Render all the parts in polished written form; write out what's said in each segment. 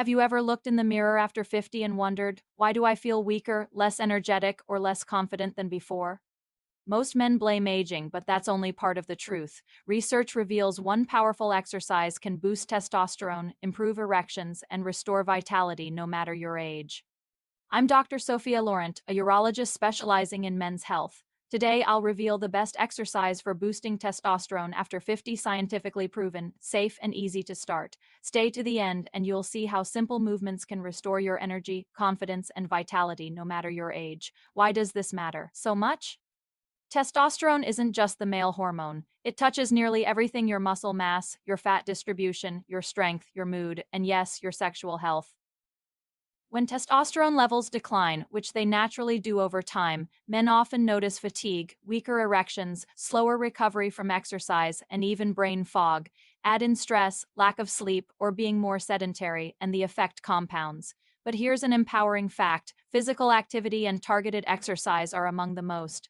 Have you ever looked in the mirror after 50 and wondered, why do I feel weaker, less energetic, or less confident than before? Most men blame aging, but that's only part of the truth. Research reveals one powerful exercise can boost testosterone, improve erections, and restore vitality no matter your age. I'm Dr. Sophia Laurent, a urologist specializing in men's health. Today, I'll reveal the best exercise for boosting testosterone after 50, scientifically proven, safe, and easy to start. Stay to the end, and you'll see how simple movements can restore your energy, confidence, and vitality no matter your age. Why does this matter so much? Testosterone isn't just the male hormone. It touches nearly everything: your muscle mass, your fat distribution, your strength, your mood, and yes, your sexual health. When testosterone levels decline, which they naturally do over time, men often notice fatigue, weaker erections, slower recovery from exercise, and even brain fog. Add in stress, lack of sleep, or being more sedentary, and the effect compounds. But here's an empowering fact: physical activity and targeted exercise are among the most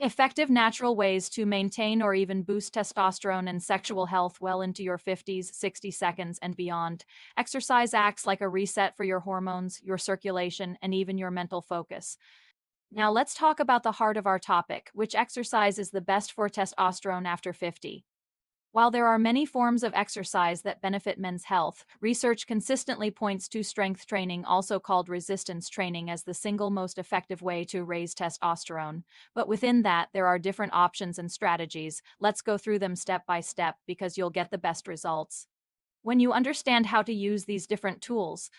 effective natural ways to maintain or even boost testosterone and sexual health well into your 50s, 60 seconds, and beyond. Exercise acts like a reset for your hormones, your circulation, and even your mental focus. Now let's talk about the heart of our topic: which exercise is the best for testosterone after 50? While there are many forms of exercise that benefit men's health, research consistently points to strength training, also called resistance training, as the single most effective way to raise testosterone. But within that, there are different options and strategies. Let's go through them step by step because you'll get the best results when you understand how to use these different tools.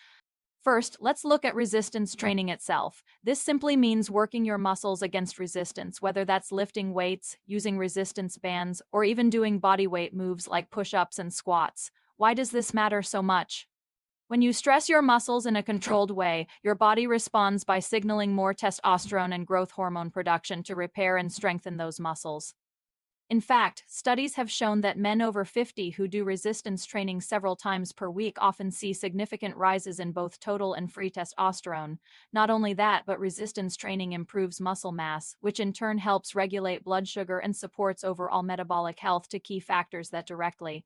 First, let's look at resistance training itself. This simply means working your muscles against resistance, whether that's lifting weights, using resistance bands, or even doing bodyweight moves like push-ups and squats. Why does this matter so much? When you stress your muscles in a controlled way, your body responds by signaling more testosterone and growth hormone production to repair and strengthen those muscles. In fact, studies have shown that men over 50 who do resistance training several times per week often see significant rises in both total and free testosterone. Not only that, but resistance training improves muscle mass, which in turn helps regulate blood sugar and supports overall metabolic health, to key factors that directly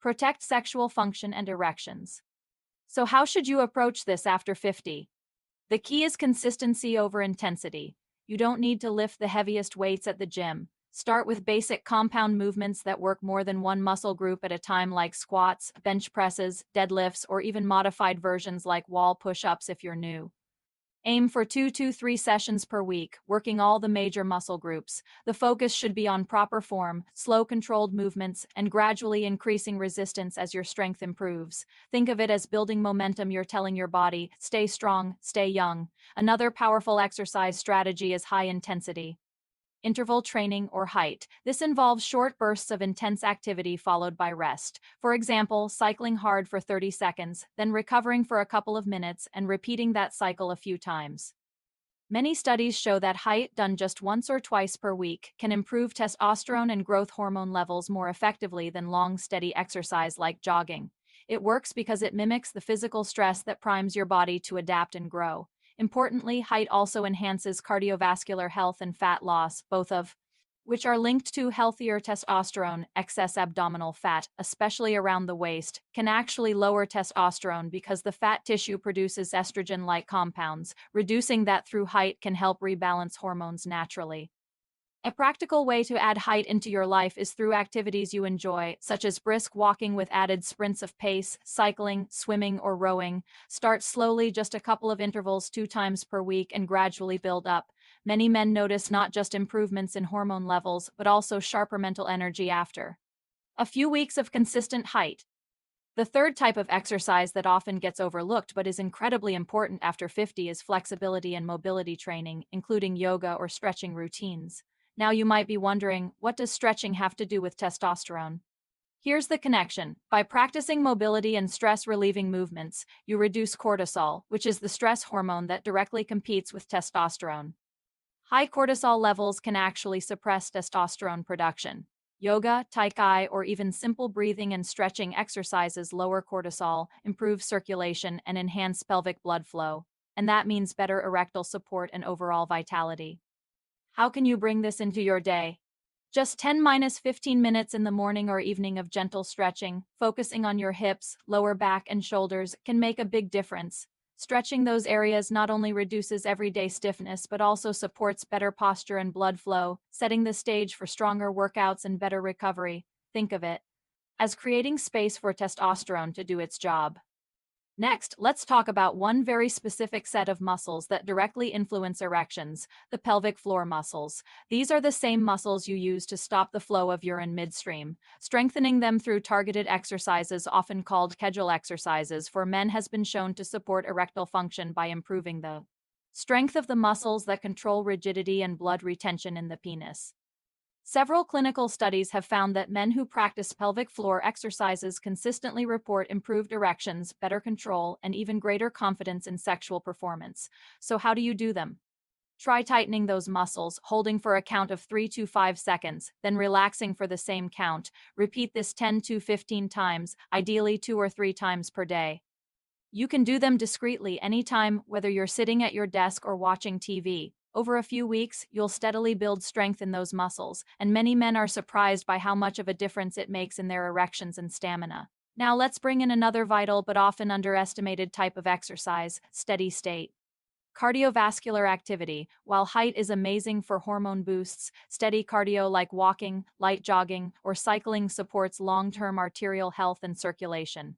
protect sexual function and erections. So how should you approach this after 50? The key is consistency over intensity. You don't need to lift the heaviest weights at the gym. Start with basic compound movements that work more than one muscle group at a time, like squats, bench presses, deadlifts, or even modified versions like wall push-ups if you're new. Aim for 2 to 3 sessions per week, working all the major muscle groups. The focus should be on proper form, slow controlled movements, and gradually increasing resistance as your strength improves. Think of it as building momentum. You're telling your body, stay strong, stay young. Another powerful exercise strategy is high intensity interval training, or HIIT. This involves short bursts of intense activity followed by rest. For example, cycling hard for 30 seconds, then recovering for a couple of minutes, and repeating that cycle a few times. Many studies show that HIIT, done just once or twice per week, can improve testosterone and growth hormone levels more effectively than long, steady exercise like jogging. It works because it mimics the physical stress that primes your body to adapt and grow. Importantly, HIIT also enhances cardiovascular health and fat loss, both of which are linked to healthier testosterone. Excess abdominal fat, especially around the waist, can actually lower testosterone because the fat tissue produces estrogen-like compounds. Reducing that through HIIT can help rebalance hormones naturally. A practical way to add HIIT into your life is through activities you enjoy, such as brisk walking with added sprints of pace, cycling, swimming, or rowing. Start slowly, just a couple of intervals 2 times per week, and gradually build up. Many men notice not just improvements in hormone levels, but also sharper mental energy after a few weeks of consistent HIIT. The third type of exercise that often gets overlooked but is incredibly important after 50 is flexibility and mobility training, including yoga or stretching routines. Now you might be wondering, what does stretching have to do with testosterone? Here's the connection. By practicing mobility and stress-relieving movements, you reduce cortisol, which is the stress hormone that directly competes with testosterone. High cortisol levels can actually suppress testosterone production. Yoga, tai chi, or even simple breathing and stretching exercises lower cortisol, improve circulation, and enhance pelvic blood flow. And that means better erectile support and overall vitality. How can you bring this into your day? Just 10–15 minutes in the morning or evening of gentle stretching, focusing on your hips, lower back, and shoulders, can make a big difference. Stretching those areas not only reduces everyday stiffness but also supports better posture and blood flow, setting the stage for stronger workouts and better recovery. Think of it as creating space for testosterone to do its job. Next, let's talk about one very specific set of muscles that directly influence erections: the pelvic floor muscles. These are the same muscles you use to stop the flow of urine midstream. Strengthening them through targeted exercises, often called Kegel exercises, for men has been shown to support erectile function by improving the strength of the muscles that control rigidity and blood retention in the penis. Several clinical studies have found that men who practice pelvic floor exercises consistently report improved erections, better control, and even greater confidence in sexual performance. So how do you do them? Try tightening those muscles, holding for a count of 3 to 5 seconds, then relaxing for the same count. Repeat this 10 to 15 times, ideally 2 or 3 times per day. You can do them discreetly anytime, whether you're sitting at your desk or watching TV. Over a few weeks, you'll steadily build strength in those muscles, and many men are surprised by how much of a difference it makes in their erections and stamina. Now let's bring in another vital but often underestimated type of exercise: steady state. Cardiovascular activity. While height is amazing for hormone boosts, steady cardio like walking, light jogging, or cycling supports long-term arterial health and circulation.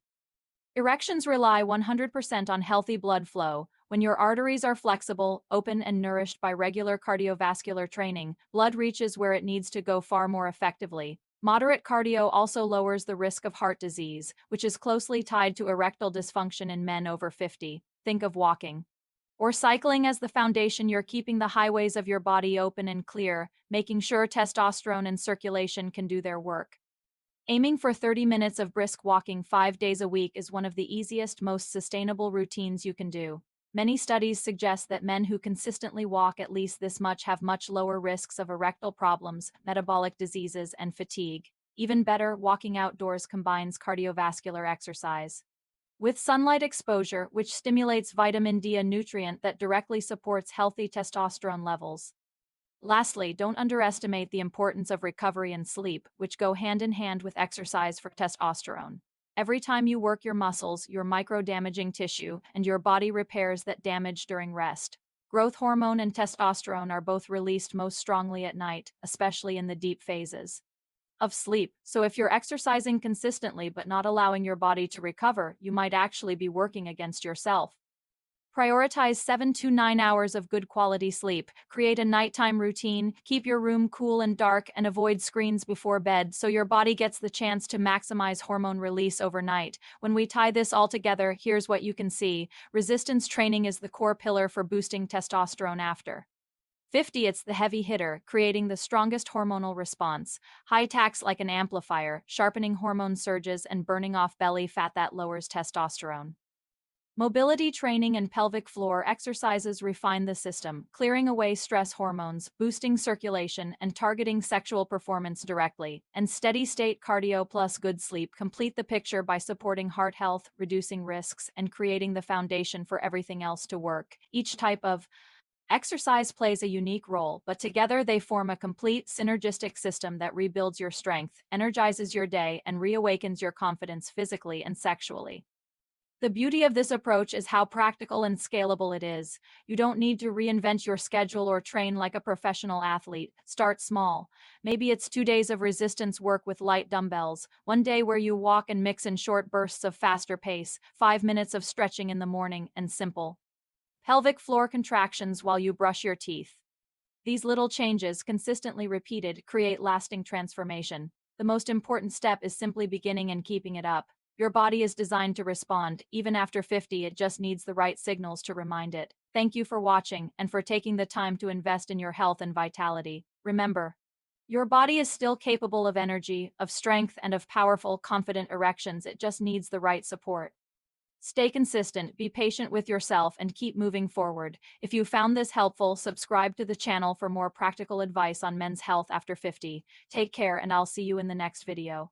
Erections rely 100% on healthy blood flow. When your arteries are flexible, open, and nourished by regular cardiovascular training, blood reaches where it needs to go far more effectively. Moderate cardio also lowers the risk of heart disease, which is closely tied to erectile dysfunction in men over 50. Think of walking or cycling as the foundation. You're keeping the highways of your body open and clear, making sure testosterone and circulation can do their work. Aiming for 30 minutes of brisk walking 5 days a week is one of the easiest, most sustainable routines you can do. Many studies suggest that men who consistently walk at least this much have much lower risks of erectile problems, metabolic diseases, and fatigue. Even better, walking outdoors combines cardiovascular exercise with sunlight exposure, which stimulates vitamin D, a nutrient that directly supports healthy testosterone levels. Lastly, don't underestimate the importance of recovery and sleep, which go hand in hand with exercise for testosterone. Every time you work your muscles, you're micro-damaging tissue, and your body repairs that damage during rest. Growth hormone and testosterone are both released most strongly at night, especially in the deep phases of sleep. So if you're exercising consistently but not allowing your body to recover, you might actually be working against yourself. Prioritize 7 to 9 hours of good quality sleep. Create a nighttime routine. Keep your room cool and dark, and avoid screens before bed so your body gets the chance to maximize hormone release overnight. When we tie this all together, here's what you can see. Resistance training is the core pillar for boosting testosterone after 50. It's the heavy hitter, creating the strongest hormonal response. High tax like an amplifier, sharpening hormone surges and burning off belly fat that lowers testosterone. Mobility training and pelvic floor exercises refine the system, clearing away stress hormones, boosting circulation, and targeting sexual performance directly. And steady-state cardio plus good sleep complete the picture by supporting heart health, reducing risks, and creating the foundation for everything else to work. Each type of exercise plays a unique role, but together they form a complete, synergistic system that rebuilds your strength, energizes your day, and reawakens your confidence physically and sexually. The beauty of this approach is how practical and scalable it is. You don't need to reinvent your schedule or train like a professional athlete. Start small. Maybe it's 2 days of resistance work with light dumbbells, 1 day where you walk and mix in short bursts of faster pace, 5 minutes of stretching in the morning, and simple pelvic floor contractions while you brush your teeth. These little changes, consistently repeated, create lasting transformation. The most important step is simply beginning and keeping it up. Your body is designed to respond. Even after 50, it just needs the right signals to remind it. Thank you for watching and for taking the time to invest in your health and vitality. Remember, your body is still capable of energy, of strength, and of powerful, confident erections. It just needs the right support. Stay consistent, be patient with yourself, and keep moving forward. If you found this helpful, subscribe to the channel for more practical advice on men's health after 50. Take care, and I'll see you in the next video.